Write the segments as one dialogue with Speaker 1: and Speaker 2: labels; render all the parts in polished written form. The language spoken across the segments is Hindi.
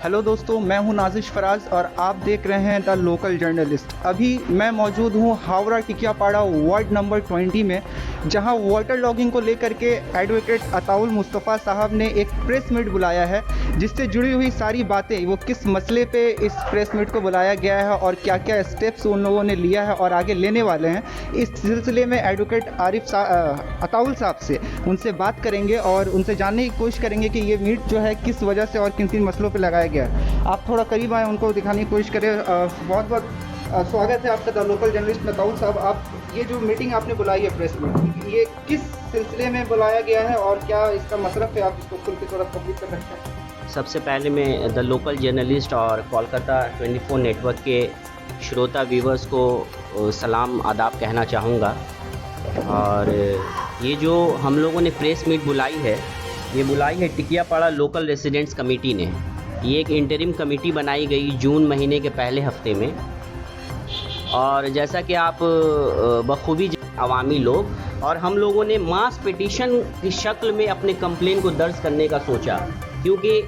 Speaker 1: हेलो दोस्तों, मैं हूं नाजिश फराज और आप देख रहे हैं द लोकल जर्नलिस्ट। अभी मैं मौजूद हूं हावड़ा टिकियापाड़ा वार्ड नंबर 20 में, जहां वाटर लॉगिंग को लेकर के एडवोकेट अताउल मुस्तफ़ा साहब ने एक प्रेस मीट बुलाया है, जिससे जुड़ी हुई सारी बातें, वो किस मसले पे इस प्रेस मीट को बुलाया गया है और क्या क्या स्टेप्स उन लोगों ने लिया है और आगे लेने वाले हैं, इस सिलसिले में एडवोकेट अताउल साहब से उनसे बात करेंगे और उनसे जानने की कोशिश करेंगे कि ये मीट जो है किस वजह से और किन किन मसलों पर लगाया गया है। आप थोड़ा करीब आए, उनको दिखाने की कोशिश करें। बहुत बहुत स्वागत है आपका द लोकल जर्नलिस्ट में। अताउल साहब, आप ये जो मीटिंग आपने बुलाई है प्रेस मीट, ये किस सिलसिले में बुलाया गया है और क्या इसका मसरफ है, आप इसको खुल के थोड़ा कंप्लीट कर सकते हैं?
Speaker 2: सबसे पहले मैं द लोकल जर्नलिस्ट और कोलकाता 24 नेटवर्क के श्रोता व्यूवर्स को सलाम आदाब कहना चाहूँगा। और ये जो हम लोगों ने प्रेस मीट बुलाई है, ये बुलाई है टिकियापाड़ा लोकल रेसिडेंट्स कमेटी ने। ये एक इंटरिम कमेटी बनाई गई जून महीने के पहले हफ्ते में, और जैसा कि आप बखूबी अवामी लोग और हम लोगों ने मास पिटीशन की शक्ल में अपने कंप्लेन को दर्ज करने का सोचा, क्योंकि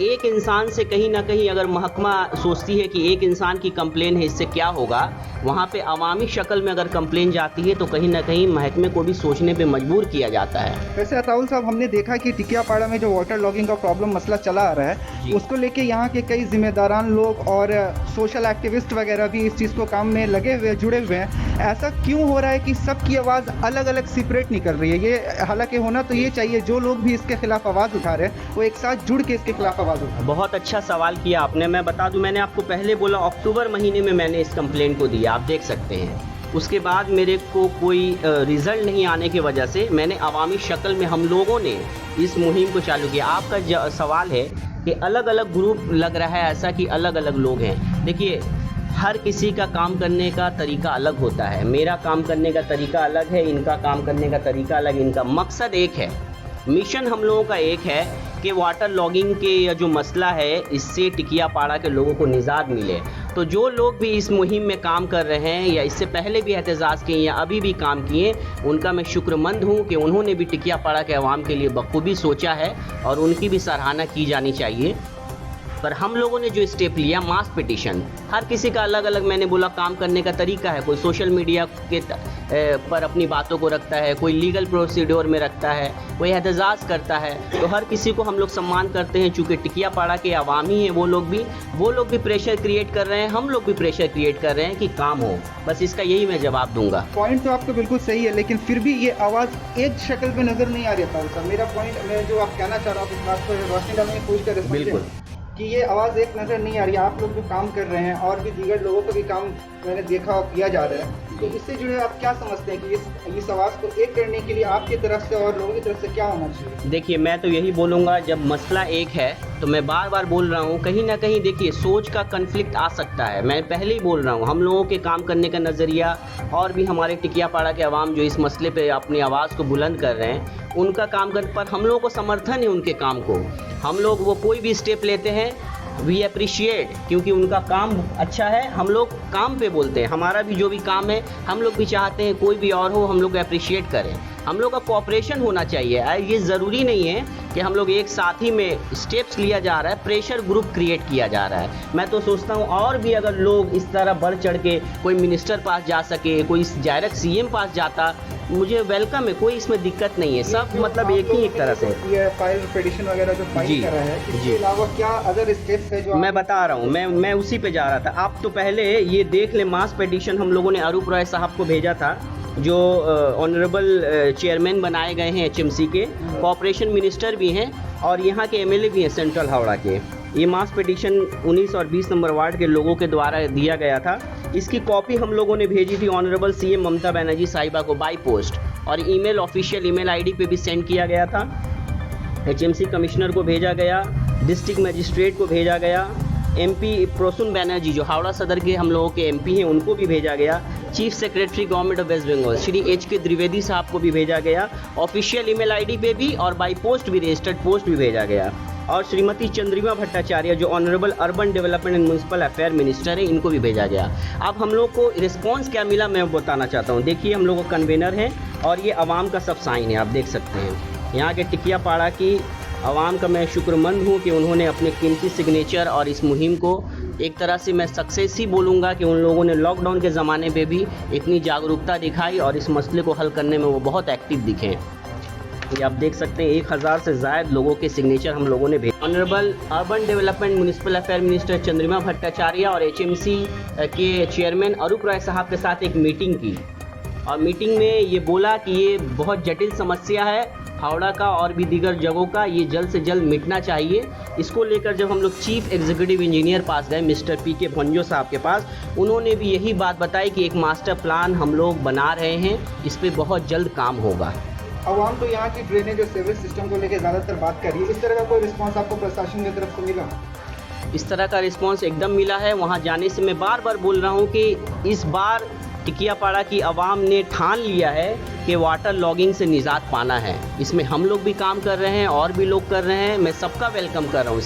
Speaker 2: एक इंसान से कहीं ना कहीं अगर महकमा सोचती है कि एक इंसान की कंप्लेन है, इससे क्या होगा, वहाँ पे अवामी शक्ल में अगर कंप्लेन जाती है तो कहीं ना कहीं महकमे को भी सोचने पे मजबूर किया जाता है।
Speaker 1: वैसे अताउल साहब, हमने देखा कि टिकियापाड़ा में जो वाटर लॉगिंग का प्रॉब्लम मसला चला आ रहा है, उसको लेके यहाँ के कई जिम्मेदारान लोग और सोशल एक्टिविस्ट वगैरह भी इस चीज़ को काम में लगे हुए जुड़े हुए हैं। ऐसा क्यों हो रहा है कि सबकी आवाज़ अलग अलग सेपरेट निकल रही है? ये हालांकि होना तो ये चाहिए, जो लोग भी इसके खिलाफ आवाज़ उठा रहे हैं वो एक साथ जुड़ के इसके खिलाफ आवाज़ उठा।
Speaker 2: बहुत अच्छा सवाल किया आपने। मैं बता दूं, मैंने आपको पहले बोला अक्टूबर महीने में मैंने इस कंप्लेन को दिया, आप देख सकते हैं। उसके बाद मेरे को कोई रिज़ल्ट नहीं आने की वजह से मैंने अवामी शक्ल में हम लोगों ने इस मुहिम को चालू किया। आपका सवाल है कि अलग अलग ग्रुप लग रहा है ऐसा कि अलग अलग लोग हैं। देखिए, हर किसी का काम करने का तरीका अलग होता है। मेरा काम करने का तरीका अलग है, इनका काम करने का तरीका अलग। इनका मकसद एक है, मिशन हम लोगों का एक है कि वाटर लॉगिंग के या जो मसला है, इससे टिकियापाड़ा के लोगों को निजात मिले। तो जो लोग भी इस मुहिम में काम कर रहे हैं या इससे पहले भी एहतजाज किए या अभी भी काम किए, उनका मैं शुक्रमंद हूं कि उन्होंने भी टिकियापाड़ा के अवाम के लिए बखूबी सोचा है और उनकी भी सराहना की जानी चाहिए। पर हम लोगों ने जो स्टेप लिया, मास पिटीशन, हर किसी का अलग अलग, मैंने बोला, काम करने का तरीका है। कोई सोशल मीडिया के पर अपनी बातों को रखता है, कोई लीगल प्रोसीड्योर में रखता है, कोई एहतजाज करता है। तो हर किसी को हम लोग सम्मान करते हैं। चूँकि टिकियापाड़ा के अवामी हैं वो लोग भी प्रेशर क्रिएट कर रहे हैं, हम लोग भी प्रेशर क्रिएट कर रहे हैं कि काम हो। बस इसका यही मैं जवाब दूंगा।
Speaker 1: पॉइंट तो आपका बिल्कुल सही है, लेकिन फिर भी ये आवाज़ एक शक्ल पे नज़र नहीं आ रही था। मेरा पॉइंट, मैं जो आप कहना चाह रहा हूँ, इस बात को रोशनी डालने की कोशिश कर रहे हैं।
Speaker 2: बिल्कुल
Speaker 1: कि ये आवाज़ एक नज़र नहीं आ रही। आप लोग जो काम कर रहे हैं और भी दीगर लोगों को भी काम मैंने देखा और किया जा रहा है, तो इससे जुड़े आप क्या समझते हैं कि इस आवाज़ को एक करने के लिए आपकी तरफ से और लोगों की तरफ से क्या होना चाहिए?
Speaker 2: देखिए, मैं तो यही बोलूँगा, जब मसला एक है तो मैं बार बार बोल रहा हूँ, कहीं ना कहीं देखिए सोच का कन्फ्लिक्ट आ सकता है। मैं पहले ही बोल रहा हूँ, हम लोगों के काम करने का नज़रिया और भी हमारे टिकियापाड़ा के अवाम जो इस मसले पे अपनी आवाज़ को बुलंद कर रहे हैं, उनका काम कर पर हम लोगों को समर्थन है उनके काम को। हम लोग वो कोई भी स्टेप लेते हैं, वी अप्रिशिएट, क्योंकि उनका काम अच्छा है। हम लोग काम पे बोलते हैं, हमारा भी जो भी काम है हम लोग भी चाहते हैं कोई भी और हो, हम लोग अप्रिशिएट करें। हम लोग का कोऑपरेशन होना चाहिए। ये ज़रूरी नहीं है कि हम लोग एक साथ ही में स्टेप्स लिया जा रहा है, प्रेशर ग्रुप क्रिएट किया जा रहा है। मैं तो सोचता हूँ और भी अगर लोग इस तरह बढ़ चढ़ के कोई मिनिस्टर पास जा सके, कोई डायरेक्ट सीएम पास जाता, मुझे वेलकम है, कोई इसमें दिक्कत नहीं है। सब मतलब एक ही एक तरह से
Speaker 1: ये फाइल पिटीशन वगैरह जो फाइल कर रहा है, इसके अलावा क्या अदर स्टेप्स है जो
Speaker 2: मैं बता रहा हूँ? मैं उसी पे जा रहा था। आप तो पहले ये देख ले, मास पिटीशन हम लोगों ने अरूप रॉय साहब को भेजा था, जो ऑनरेबल चेयरमैन बनाए गए हैं एचएमसी के, कोऑपरेशन मिनिस्टर भी हैं और यहाँ के एमएलए भी हैं सेंट्रल हावड़ा के। ये मास पिटीशन 19 और 20 नंबर वार्ड के लोगों के द्वारा दिया गया था। इसकी कॉपी हम लोगों ने भेजी थी ऑनरेबल सीएम ममता बनर्जी साहिबा को बाई पोस्ट, और ईमेल, ऑफिशियल ईमेल आईडी पे भी सेंड किया गया था। एचएमसी कमिश्नर को भेजा गया, डिस्ट्रिक्ट मजिस्ट्रेट को भेजा गया, एमपी प्रोसुन बनर्जी जो हावड़ा सदर के हम लोगों के एमपी हैं उनको भी भेजा गया, chief secretary government of West Bengal Shri H K. Dwivedi साहब को भी भेजा गया, ऑफिशियल ईमेल आईडी पे भी, और बाई पोस्ट भी, रजिस्टर्ड पोस्ट भी भेजा गया। और श्रीमती चंद्रिमा भट्टाचार्य जो honourable urban development and municipal affair minister है, इनको भी भेजा गया। अब हम लोग को रिस्पांस क्या मिला मैं बताना चाहता हूँ। देखिए, हम लोग कन्वेनर हैं और ये आवाम का सब साइन है, आप देख सकते हैं। यहाँ के टिकियापाड़ा की आवाम का मैं शुक्रमंद हूँ कि उन्होंने अपने कीमती सिग्नेचर और इस मुहिम को एक तरह से मैं सक्सेस ही बोलूँगा कि उन लोगों ने लॉकडाउन के ज़माने पे भी इतनी जागरूकता दिखाई और इस मसले को हल करने में वो बहुत एक्टिव दिखे हैं। ये आप देख सकते हैं 1000 से ज़ायद लोगों के सिग्नेचर हम लोगों ने भेजे। Honourable urban development municipal affair minister Chandrima Bhattacharya और HMC के चेयरमैन अरूप राय साहब के साथ एक मीटिंग की और मीटिंग में ये बोला कि ये बहुत जटिल समस्या है हावड़ा का और भी दीगर जगहों का, ये जल्द से जल्द मिटना चाहिए। इसको लेकर जब हम लोग चीफ एग्जीक्यूटिव इंजीनियर पास गए मिस्टर PK भंजो साहब के पास, उन्होंने भी यही बात बताई कि एक मास्टर प्लान हम लोग बना रहे हैं, इस पर बहुत जल्द काम होगा।
Speaker 1: आवाम तो यहाँ की ड्रेनेज और सीवरेज सिस्टम को लेकर ज़्यादातर बात कर रही है, इस तरह का कोई रिस्पांस आपको प्रशासन की तरफ से मिला?
Speaker 2: इस तरह का रिस्पांस एकदम मिला है। वहाँ जाने से मैं बार बार बोल रहा हूँ कि इस बार टिकियापाड़ा की आवाम ने ठान लिया है कि वाटर लॉगिंग से निजात पाना है। इसमें हम लोग भी काम कर रहे हैं और भी लोग कर रहे हैं। मैं सबका वेलकम कर रहा हूँ,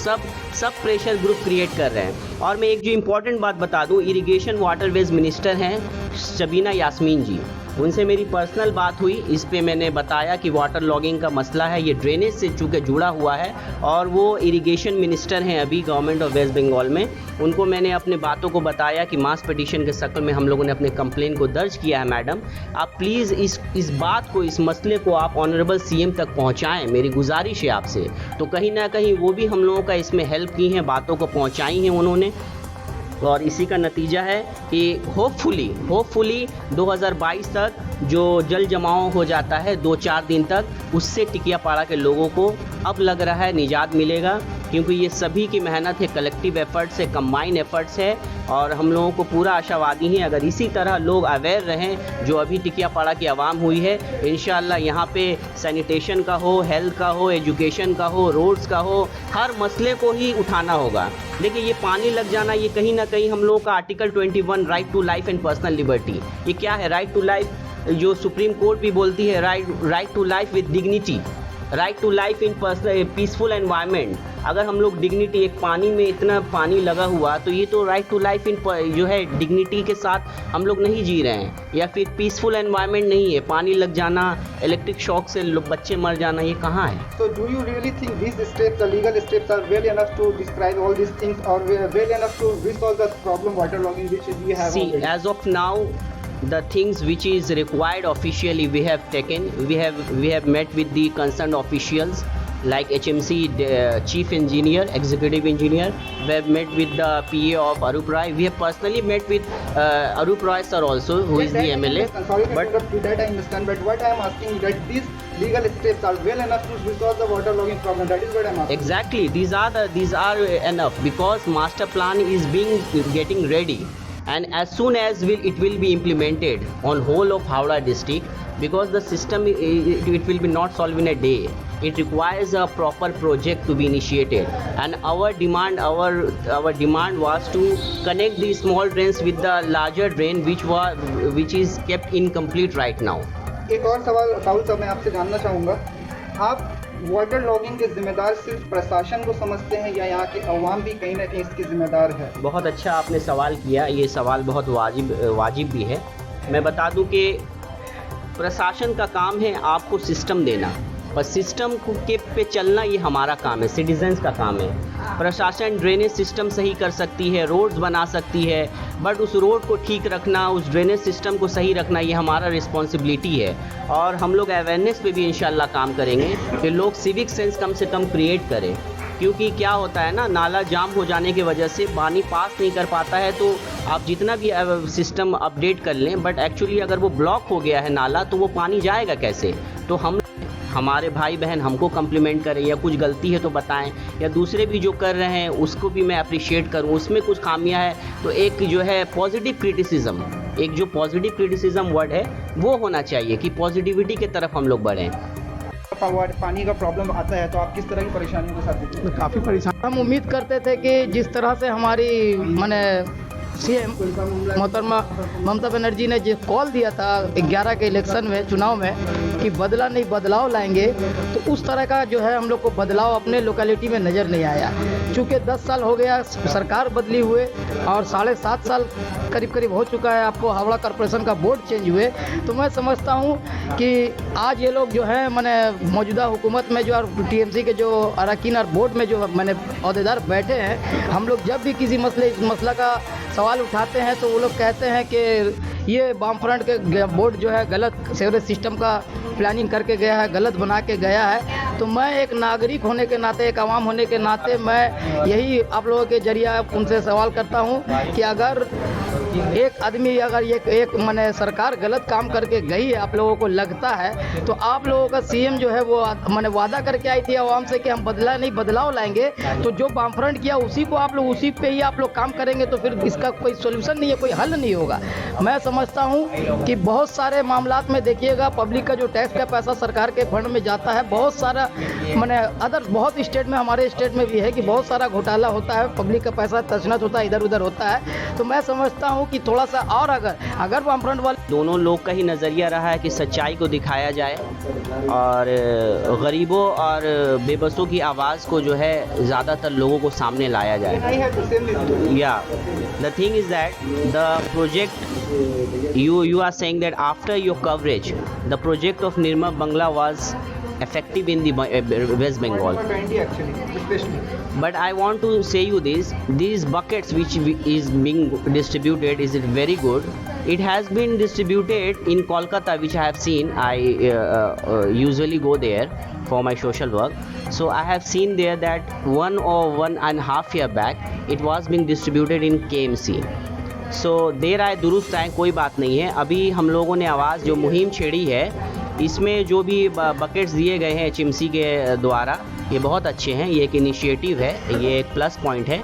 Speaker 2: सब प्रेशर ग्रुप क्रिएट कर रहे हैं। और मैं एक जो इम्पोर्टेंट बात बता दूँ, इरिगेशन वाटरवेज मिनिस्टर हैं शबीना यास्मीन जी, उनसे मेरी पर्सनल बात हुई। इस पे मैंने बताया कि वाटर लॉगिंग का मसला है, ये ड्रेनेज से चूँकि जुड़ा हुआ है और वो इरिगेशन मिनिस्टर हैं अभी गवर्नमेंट ऑफ वेस्ट बंगाल में। उनको मैंने अपने बातों को बताया कि मास पिटीशन के शक्ल में हम लोगों ने अपने कंप्लेन को दर्ज किया है। मैडम आप प्लीज़ इस बात को, इस मसले को आप ऑनरेबल CM तक पहुँचाएँ, मेरी गुजारिश है आपसे। तो कहीं ना कहीं वो भी हम लोगों का इसमें हेल्प की हैं, बातों को पहुँचाई हैं उन्होंने। और इसी का नतीजा है कि होपफुली 2022 तक जो जल जमाव हो जाता है 2-4 दिन तक, उससे टिकियापाड़ा के लोगों को अब लग रहा है निजात मिलेगा, क्योंकि ये सभी की मेहनत है, कलेक्टिव एफर्ट्स है, कंबाइन एफर्ट्स है। और हम लोगों को पूरा आशावादी हैं अगर इसी तरह लोग अवेयर रहें जो अभी टिकियापाड़ा की आवाम हुई है, इंशाअल्लाह यहाँ पे सैनिटेशन का हो, हेल्थ का हो, एजुकेशन का हो, रोड्स का हो, हर मसले को ही उठाना होगा। देखिए ये पानी लग जाना, ये कहीं ना कहीं हम लोगों का article 21 right to life and personal liberty, ये क्या है? राइट टू लाइफ जो सुप्रीम कोर्ट भी बोलती है, right to life with dignity, right to life in peaceful environment. अगर हम लोग डिग्निटी, एक पानी में इतना पानी लगा हुआ, तो ये तो राइट टू लाइफ इन जो है डिग्निटी के साथ हम लोग नहीं जी रहे हैं, या फिर पीसफुल एनवायरनमेंट नहीं है। पानी लग जाना, इलेक्ट्रिक शॉक से बच्चे मर जाना, ये कहाँ है?
Speaker 1: So do you really think these steps, the legal steps, are well enough to describe all these things, or well enough to resolve the problem waterlogging which we have?
Speaker 2: See,
Speaker 1: already?
Speaker 2: as of now, the things which is required officially we have taken. We have met with the concerned officials like HMC chief engineer, executive engineer. We have met with the PA of Arup Rai. We have personally met with Arup Rai sir also, who is the MLA.
Speaker 1: Sorry to interrupt you, that I understand, but what I am asking that these legal steps are well enough to resolve the waterlogging problem. That is what I am asking.
Speaker 2: Exactly, these are enough, because master plan is getting ready. And as soon as it will be implemented on whole of Howrah district, because the system it will be not solved in a day. It requires a proper project to be initiated, and our demand was to connect the small drains with the larger drain which is kept incomplete right now.
Speaker 1: एक और सवाल राहुल साहब मैं आपसे जानना चाहूँगा, आप वाटर लॉगिंग के जिम्मेदार सिर्फ प्रशासन को समझते हैं या यहाँ की आवाम भी कहीं ना कहीं इसकी जिम्मेदार है?
Speaker 2: बहुत अच्छा आपने सवाल किया, ये सवाल बहुत वाजिब भी है। मैं बता दूं कि प्रशासन का काम है आपको सिस्टम देना, और सिस्टम के पे चलना ये हमारा काम है, सिटीजन्स का काम है। प्रशासन ड्रेनेज सिस्टम सही कर सकती है, रोड्स बना सकती है, बट उस रोड को ठीक रखना, उस ड्रेनेज सिस्टम को सही रखना, ये हमारा रिस्पॉन्सिबिलिटी है। और हम लोग अवेयरनेस पे भी इंशाल्लाह काम करेंगे कि लोग सिविक सेंस कम से कम क्रिएट करें, क्योंकि क्या होता है ना, नाला जाम हो जाने की वजह से पानी पास नहीं कर पाता है। तो आप जितना भी सिस्टम अपडेट कर लें, बट एक्चुअली अगर वो ब्लॉक हो गया है नाला, तो वो पानी जाएगा कैसे? तो हमारे भाई बहन हमको कम्प्लीमेंट करें, या कुछ गलती है तो बताएं, या दूसरे भी जो कर रहे हैं उसको भी मैं अप्रिशिएट करूं, उसमें कुछ खामियां है तो एक जो है पॉजिटिव क्रिटिसिज्म, एक जो पॉजिटिव क्रिटिसिज्म वर्ड है वो होना चाहिए कि पॉजिटिविटी की तरफ हम लोग बढ़ें।
Speaker 1: पानी का प्रॉब्लम आता है तो आप किस तरह की परेशानियों के साथ होते हैं?
Speaker 3: काफ़ी परेशान। हम उम्मीद करते थे कि जिस तरह से हमारी माने CM मोहतरमा ममता बनर्जी ने जो कॉल दिया था 11 के इलेक्शन में, चुनाव में, कि बदला नहीं बदलाव लाएंगे, तो उस तरह का जो है हम लोग को बदलाव अपने लोकेलिटी में नज़र नहीं आया। चूँकि 10 साल हो गया सरकार बदली हुए और 7.5 साल करीब करीब हो चुका है आपको हावड़ा कॉरपोरेशन का बोर्ड चेंज हुए, तो मैं समझता हूँ कि आज ये लोग जो है मैंने मौजूदा हुकूमत में जो टीएमसी के जो अरकान और बोर्ड में जो मैंने अहदेदार बैठे हैं, हम लोग जब भी किसी मसला का सवाल उठाते हैं तो वो लोग कहते हैं कि ये वामफ्रंट के बोर्ड जो है गलत सीवरेज सिस्टम का प्लानिंग करके गया है, गलत बना के गया है। तो मैं एक नागरिक होने के नाते, एक आवाम होने के नाते मैं यही आप लोगों के जरिए उनसे सवाल करता हूं कि अगर एक आदमी अगर एक मैंने सरकार गलत काम करके गई है, आप लोगों को लगता है, तो आप लोगों का सीएम जो है वो मैंने वादा करके आई थी आवाम से कि हम बदला नहीं बदलाव लाएंगे, तो जो वामफ्रंट किया उसी को आप लोग उसी पे ही आप लोग काम करेंगे, तो फिर इसका कोई सोल्यूशन नहीं है, कोई हल नहीं होगा। मैं समझता हूँ कि बहुत सारे मामलात में देखिएगा पब्लिक का जो टैक्स का पैसा सरकार के फंड में जाता है, बहुत सारा मैंने अदर बहुत स्टेट में, हमारे स्टेट में भी है कि बहुत सारा घोटाला होता है, पब्लिक का पैसा तछनछ होता है, इधर उधर होता है। तो मैं समझता हूँ कि थोड़ा सा और अगर वामफ्रंट वाले
Speaker 2: दोनों लोग का ही नज़रिया रहा है कि सच्चाई को दिखाया जाए और गरीबों और बेबसों की आवाज़ को जो है ज़्यादातर लोगों को सामने लाया जाए। या the thing is that the project you are saying that after your coverage the project of Nirmal Bangla was effective in the West Bengal. But I want to say you this, these buckets which is being distributed, is it very good? It has been distributed in Kolkata, which I have seen. I usually go there for my social work, so I have seen there that 1.5 year back it was being distributed in KMC. सो देर आए दुरुस्त आए, कोई बात नहीं है। अभी हम लोगों ने आवाज़ जो मुहिम छेड़ी है, इसमें जो भी बकेट्स दिए गए हैं चिमसी के द्वारा, ये बहुत अच्छे हैं, ये एक इनिशिएटिव है, ये एक प्लस पॉइंट है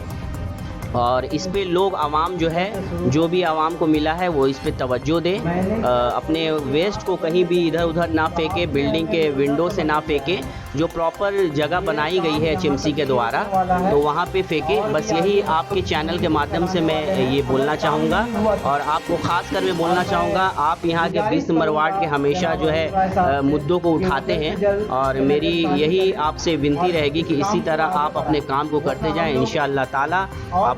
Speaker 2: और इस पे लोग आवाम जो है, जो भी आवाम को मिला है वो इस पे तवज्जो दे, अपने वेस्ट को कहीं भी इधर उधर ना फेंके, बिल्डिंग के विंडो से ना फेंके, जो प्रॉपर जगह बनाई गई है चिमसी के द्वारा तो वहाँ पे फेंके। बस यही आपके चैनल के माध्यम से मैं ये बोलना चाहूँगा और आपको ख़ास कर मैं बोलना चाहूँगा, आप यहाँ के 20 नंबर वार्ड के हमेशा जो है मुद्दों को उठाते हैं और मेरी यही आपसे विनती रहेगी कि इसी तरह आप अपने काम को करते जाएं। इंशाअल्लाह ताला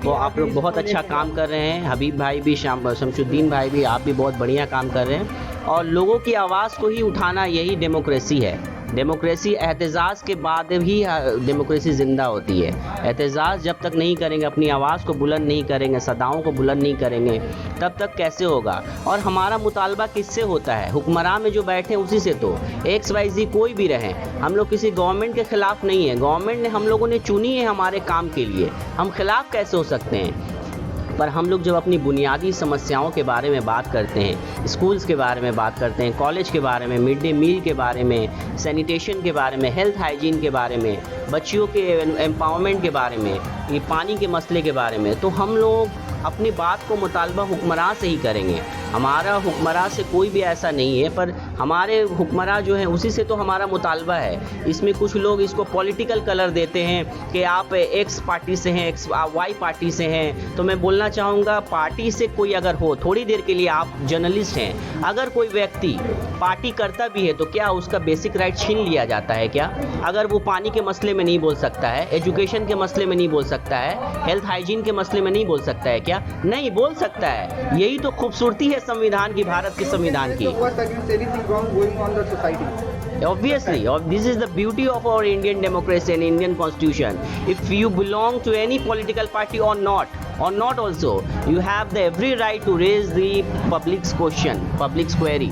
Speaker 2: आप लोग बहुत अच्छा काम कर रहे हैं, हबीब भाई भी, शमशुद्दीन भाई भी, आप भी बहुत बढ़िया काम कर रहे हैं और लोगों की आवाज़ को ही उठाना यही डेमोक्रेसी है। डेमोक्रेसी एहतजाज के बाद ही डेमोक्रेसी ज़िंदा होती है। एहतजाज जब तक नहीं करेंगे, अपनी आवाज़ को बुलंद नहीं करेंगे, सदाओं को बुलंद नहीं करेंगे, तब तक कैसे होगा। और हमारा मुतालबा किससे होता है? हुक्मरान में जो बैठे हैं उसी से। तो XYZ कोई भी रहें, हम लोग किसी गवर्नमेंट के ख़िलाफ़ नहीं है, गवर्नमेंट ने हम लोगों ने चुनी है हमारे काम के लिए, हम खिलाफ़ कैसे हो सकते हैं। पर हम लोग जब अपनी बुनियादी समस्याओं के बारे में बात करते हैं, स्कूल्स के बारे में बात करते हैं, कॉलेज के बारे में, मिड डे मील के बारे में, सैनिटेशन के बारे में, हेल्थ हाइजीन के बारे में, बच्चियों के एम्पावरमेंट के बारे में, ये पानी के मसले के बारे में, तो हम लोग अपनी बात को मुतालबा हुक्मरान से ही करेंगे। हमारा हुक्मरान से कोई भी ऐसा नहीं है, पर हमारे हुक्मरान जो हैं उसी से तो हमारा मुतालबा है। इसमें कुछ लोग इसको पॉलिटिकल कलर देते हैं कि आप X पार्टी से हैं, Y पार्टी से हैं। तो मैं बोलना चाहूँगा, पार्टी से कोई अगर हो, थोड़ी देर के लिए आप जर्नलिस्ट हैं, अगर कोई व्यक्ति पार्टी करता भी है तो क्या उसका बेसिक राइट छीन लिया जाता है क्या? अगर वो पानी के मसले में नहीं बोल सकता है, एजुकेशन के मसले में नहीं बोल सकता है, हेल्थ हाइजीन के मसले में नहीं बोल सकता है क्या? नहीं बोल सकता है। यही तो खूबसूरती है संविधान की, भारत के संविधान की। Obviously, this is the beauty of our Indian democracy and Indian constitution. If you belong to any political party or not also, you have the every right to raise the public's question, public's query.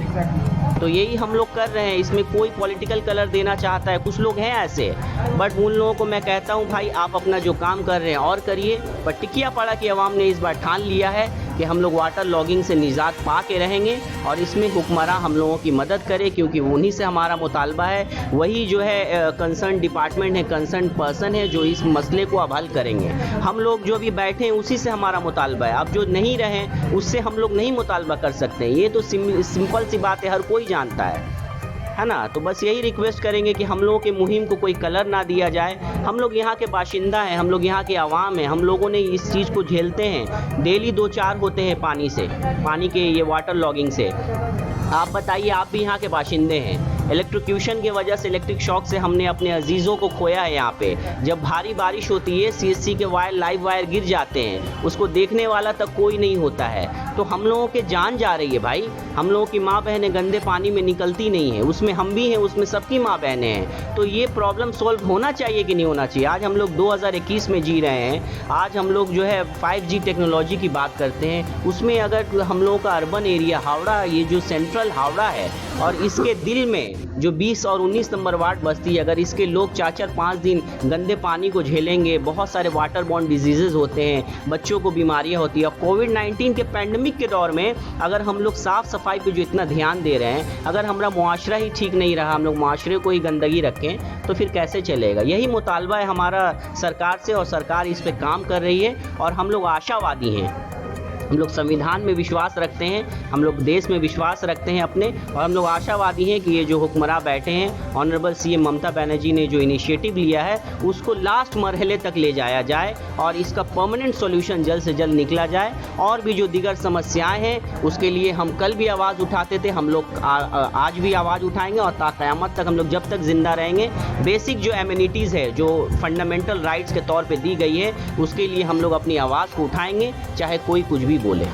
Speaker 2: तो यही हम लोग कर रहे हैं, इसमें कोई पॉलिटिकल कलर देना चाहता है, कुछ लोग हैं ऐसे, बट उन लोगों को मैं कहता हूं भाई आप अपना जो काम कर रहे हैं और करिए। पर टिकियापाड़ा की आवाम ने इस बार ठान लिया है कि हम लोग वाटर लॉगिंग से निजात पा के रहेंगे और इसमें हुक्मरान हम लोगों की मदद करे, क्योंकि उन्हीं से हमारा मुतालबा है। वही जो है कंसर्न डिपार्टमेंट है, कंसर्न पर्सन है जो इस मसले को अब हल करेंगे। हम लोग जो भी बैठे हैं उसी से हमारा मुतालबा है। अब जो नहीं रहें उससे हम लोग नहीं मुतालबा कर सकते, ये तो सिंपल सी बात है, हर कोई जानता है ना। तो बस यही रिक्वेस्ट करेंगे कि हम लोगों के मुहिम को कोई कलर ना दिया जाए। हम लोग यहाँ के बाशिंदा हैं, हम लोग यहाँ के आवाम हैं, हम लोगों ने इस चीज़ को झेलते हैं। डेली 2-4 होते हैं पानी के ये वाटर लॉगिंग से। आप बताइए, आप भी यहाँ के बाशिंदे हैं, इलेक्ट्रोक्यूशन की वजह से, इलेक्ट्रिक शॉक से हमने अपने अजीज़ों को खोया है यहाँ पे। जब भारी बारिश होती है, CSC के वायर, लाइव वायर गिर जाते हैं, उसको देखने वाला तक कोई नहीं होता है, तो हम लोगों के जान जा रही है भाई। हम लोगों की माँ बहनें गंदे पानी में निकलती नहीं है, उसमें हम भी हैं, उसमें सबकी माँ बहनें हैं। तो ये प्रॉब्लम सॉल्व होना चाहिए कि नहीं होना चाहिए? आज हम लोग 2021 में जी रहे हैं। आज हम लोग जो है 5G टेक्नोलॉजी की बात करते हैं, उसमें अगर हम लोगों का अर्बन एरिया हावड़ा, ये जो सेंट्रल हावड़ा है और इसके दिल में जो 20 और 19 नंबर वार्ड बस्ती है, अगर इसके लोग 4-5 दिन गंदे पानी को झेलेंगे, बहुत सारे वाटर बॉर्न डिजीज़ेज़ होते हैं, बच्चों को बीमारियां होती है। कोविड-19 के पैंडमिक के दौर में अगर हम लोग साफ़ सफाई पे जो इतना ध्यान दे रहे हैं, अगर हमारा मुआशरा ही ठीक नहीं रहा, हम लोग मुआशरे को ही गंदगी रखें, तो फिर कैसे चलेगा? यही मुतालबा है हमारा सरकार से, और सरकार इस पे काम कर रही है और हम लोग आशावादी हैं। हम लोग संविधान में विश्वास रखते हैं, हम लोग देश में विश्वास रखते हैं अपने, और हम लोग आशावादी हैं कि ये जो हुक्मरान बैठे हैं, ऑनरेबल CM ममता बनर्जी ने जो इनिशिएटिव लिया है, उसको लास्ट मरहले तक ले जाया जाए और इसका परमानेंट सॉल्यूशन जल्द से जल्द निकला जाए। और भी जो दीगर समस्याएं हैं, उसके लिए हम कल भी आवाज़ उठाते थे, हम लोग आज भी आवाज़ उठाएंगे और क़यामत तक हम लोग जब तक ज़िंदा रहेंगे, बेसिक जो एमिनिटीज़ है, जो फंडामेंटल राइट्स के तौर पर दी गई है, उसके लिए हम लोग अपनी आवाज़ को उठाएंगे, चाहे कोई कुछ भी बोले।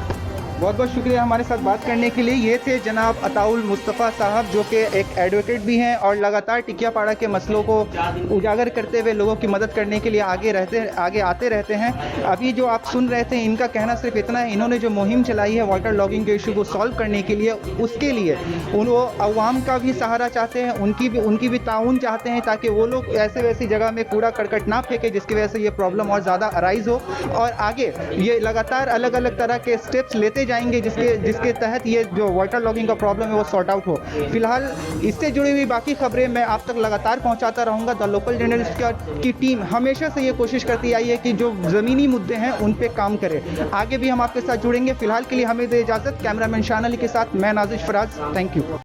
Speaker 1: बहुत बहुत शुक्रिया हमारे साथ बात करने के लिए। ये थे जनाब अताउल मुस्तफ़ा साहब, जो कि एक एडवोकेट भी हैं और लगातार टिकियापाड़ा के मसलों को उजागर करते हुए लोगों की मदद करने के लिए आगे आते रहते हैं। अभी जो आप सुन रहे थे, इनका कहना सिर्फ इतना है, इन्होंने जो मुहिम चलाई है वाटर लॉगिंग के इशू को सॉल्व करने के लिए, उसके लिए वो अवाम का भी सहारा चाहते हैं, उनकी भी ताउन चाहते हैं, ताकि वो लोग ऐसे वैसी जगह में कूड़ा करकट ना फेंके जिसकी वजह से ये प्रॉब्लम और ज़्यादा अराइज हो। और आगे ये लगातार अलग अलग तरह के स्टेप्स लेते जाएंगे जिसके तहत ये जो वाटर लॉगिंग का प्रॉब्लम है वो सॉर्ट आउट हो। फिलहाल इससे जुड़ी हुई बाकी खबरें मैं आप तक लगातार पहुंचाता रहूंगा। द लोकल जर्नलिस्ट की टीम हमेशा से ये कोशिश करती आई है कि जो ज़मीनी मुद्दे हैं उन पे काम करे। आगे भी हम आपके साथ जुड़ेंगे। फिलहाल के लिए हमें दे इजाज़त। कैमरामैन शान अली के साथ मैं नाजिश फराज। Thank you.